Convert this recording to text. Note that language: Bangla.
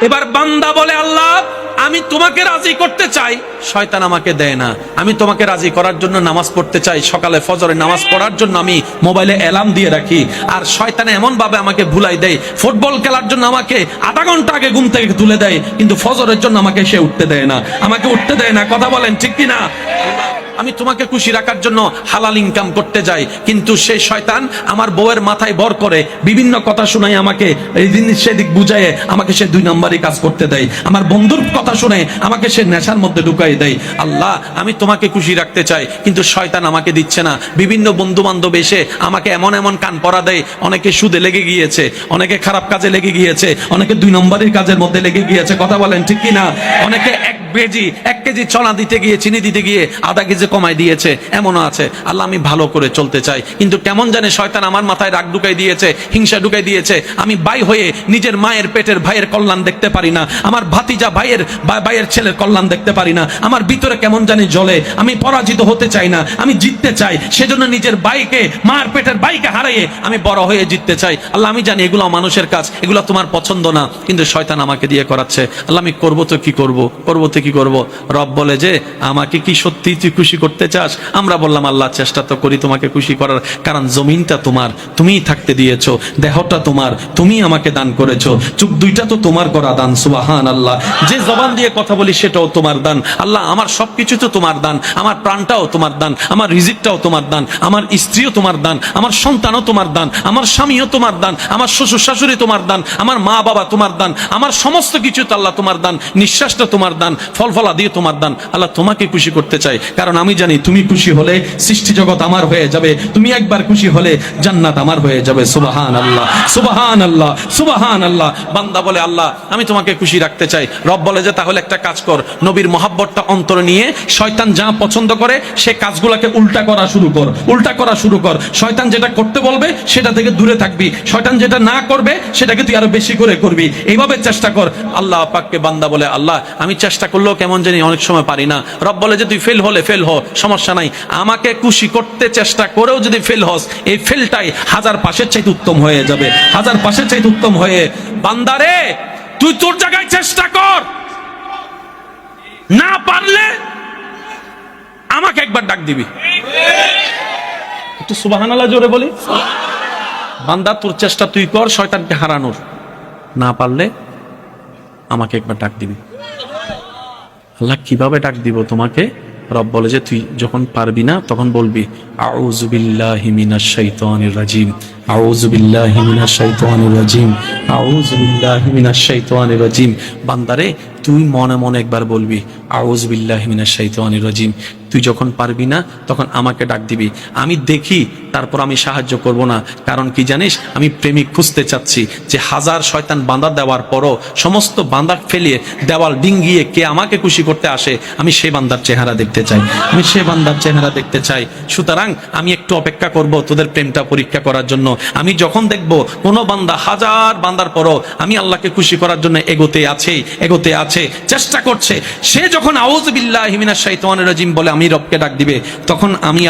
এবার বান্দা বলে, আল্লাহ আমি তোমাকে রাজি করতে চাই, শয়তান আমাকে দেয় না। আমি তোমাকে রাজি করার জন্য নামাজ পড়তে চাই, সকালে ফজরের নামাজ পড়ার জন্য আমি মোবাইলে অ্যালার্ম দিয়ে রাখি, আর শয়তানে এমন ভাবে আমাকে ভুলাই দেয়, ফুটবল খেলার জন্য আমাকে আধা ঘন্টা আগে ঘুম থেকে তুলে দেয়, কিন্তু ফজরের জন্য আমাকে সে উঠতে দেয় না, আমাকে উঠতে দেয় না। কথা বলেন ঠিক কিনা? আমি তোমাকে খুশি রাখার জন্য হালাল ইনকাম করতে যাই, কিন্তু সেই শয়তান আমার বউয়ের মাথায় ভর করে বিভিন্ন কথা শোনায়, আমাকে এই জিনিস সেদিক বুঝায় আমাকে সে 2 নম্বরই কাজ করতে দেয়, আমার বন্ধুর কথা শুনে আমাকে সে নেশার মধ্যে ঢুকাই দেয়। আল্লাহ আমি তোমাকে খুশি রাখতে চাই, কিন্তু শয়তান আমাকে দিচ্ছে না। বিভিন্ন বন্ধু বান্ধব এসে আমাকে এমন এমন কান পরা দেয়, অনেকে সুদে লেগে গিয়েছে, অনেকে খারাপ কাজে লেগে গিয়েছে, অনেকে 2 নম্বরের কাজের মধ্যে লেগে গিয়েছে। কথা বলেন ঠিক কিনা? অনেকে 1 কেজি চনা দিতে গিয়ে, চিনি দিতে গিয়ে আধা কেজি কমাই দিয়েছে, এমনও আছে। আল্লাহ আমি ভালো করে চলতে চাই, কিন্তু কেমন জানে শয়তান আমার মাথায় রাগ ঢুকাই দিয়েছে, হিংসা ঢুকাই দিয়েছে। আমি ভাই হয়ে নিজের মায়ের পেটের ভাইয়ের কল্যাণ দেখতে পারি না, আমার ভাতিজা ভাইয়ের ছেলের কল্যাণ দেখতে পারি না, আমার ভিতরে কেমন জানি জ্বলে। আমি পরাজিত হতে চাই না, আমি জিততে চাই। সেজন্য নিজের ভাইকে, মার পেটের ভাইকে হারিয়ে আমি বড় হয়ে জিততে চাই। আল্লাহ আমি জানি এগুলো মানুষের কাজ, এগুলো তোমার পছন্দ না, কিন্তু শয়তান আমাকে দিয়ে করাচ্ছে। আল্লাহ আমি করবো তো কি করবো, করবো তো কি করবো? রব বলে যে আমাকে কি সত্যি তুই খুশি করতে চাস? আমরা বললাম আল্লাহ চেষ্টা তো করি তোমাকে খুশি করার, কারণ জমিনটা তোমার, তুমিই থাকতে দিয়েছো, দেহটা তোমার, তুমি আমাকে দান করেছো, চোখ 2টা তো তোমার করা দান। সুবহানাল্লাহ। যে জবান দিয়ে কথা বলি সেটাও তোমার দান। আল্লাহ আমার সবকিছু তো তোমার দান, আমার প্রাণটাও তোমার দান, আমার রিজিকটাও তোমার দান, আমার স্ত্রীও তোমার দান, আমার সন্তানও তোমার দান, আমার স্বামীও তোমার দান, আমার শ্বশুর শাশুড়ি তোমার দান, আমার মা বাবা তোমার দান, আমার সমস্ত কিছু তো আল্লাহ তোমার দান, নিঃশ্বাসটা তোমার দান, ফলফলা দিয়ে তোমার দান। আল্লাহ তোমাকে খুশি করতে চাই, কারণ আমি জানি তুমি খুশি হলে সৃষ্টি জগৎ আমার হয়ে যাবে, তুমি একবার খুশি হলে জান্নাত আমার হয়ে যাবে। সুবহানাল্লাহ, সুবহানাল্লাহ, সুবহানাল্লাহ। বান্দা বলে আল্লাহ আমি তোমাকে খুশি রাখতে চাই। রব বলে যে তাহলে একটা কাজ কর, নবীর মহাব্বতটা অন্তরে নিয়ে শয়তান যা পছন্দ করে সে কাজগুলোকে উল্টা করা শুরু কর, উল্টা করা শুরু কর। শয়তান যেটা করতে বলবে সেটা থেকে দূরে থাকবি, শয়তান যেটা না করবে সেটাকে তুই আরো বেশি করে করবি, এইভাবে চেষ্টা কর। আল্লাহ পাককে বান্দা বলে আল্লাহ আমি চেষ্টা করলেও কেমন জানি অনেক সময় পারি না। রব বলে যে তুই ফেল হলে ফেল হ, সমস্যা নাই, আমাকে খুশি করতে চেষ্টা করেও যদি ফেল হস, এই ফেলটাই 1000 পাশের চাইতে উত্তম হয়ে যাবে, 1000 পাশের চাইতে উত্তম হয়ে। বান্দারে তুই তোর জায়গায় চেষ্টা কর, না পারলে আমাকে একবার ডাক দিবি। একটু সুবহানাল্লাহ জোরে বলি। বান্দা তোর চেষ্টা তুই কর শয়তানকে হারানোর, না পারলে আমাকে একবার ডাক দিবি। আল্লাহ কিভাবে ডাক দিব তোমাকে? রব বলে যে তুই যখন পারবি না তখন বলবি আউযু বিল্লাহি মিনাশ শাইতানির রাজিম, আউযু বিল্লাহি মিনাশ শাইতানির রাজিম, আউযু বিল্লাহি মিনাশ শাইতানির রাজিম। বান্দারে তুই মনে মনে একবার বলবি আউযু বিল্লাহি মিনাশ শাইতানির রাজিম। তুই যখন পারবি না তখন আমাকে ডাক দিবি, আমি দেখি, তারপর আমি সাহায্য করব না। কারণ কি জানিস, আমি প্রেমিক খুঁজতে চাচ্ছি, যে 1000 শয়তান বাঁধা দেওয়ার পরও সমস্ত বাঁধা ফেলিয়ে দেওয়াল ডিঙ্গিয়ে কে আমাকে খুশি করতে আসে, আমি সে বান্দার চেহারা দেখতে চাই, আমি সে বান্দার চেহারা দেখতে চাই। সুতরাং আমি একটু অপেক্ষা করব তোদের প্রেমটা পরীক্ষা করার জন্য। আমি যখন দেখব কোনো বান্দা 1000 বান্দার পরও আমি আল্লাহকে খুশি করার জন্য এগোতে আছে, চেষ্টা করছে, সে যখন আউযু বিল্লাহি মিনাশ শাইতানির রাজিম বলে আমি রবকে ডাক দিবে, তখন আমি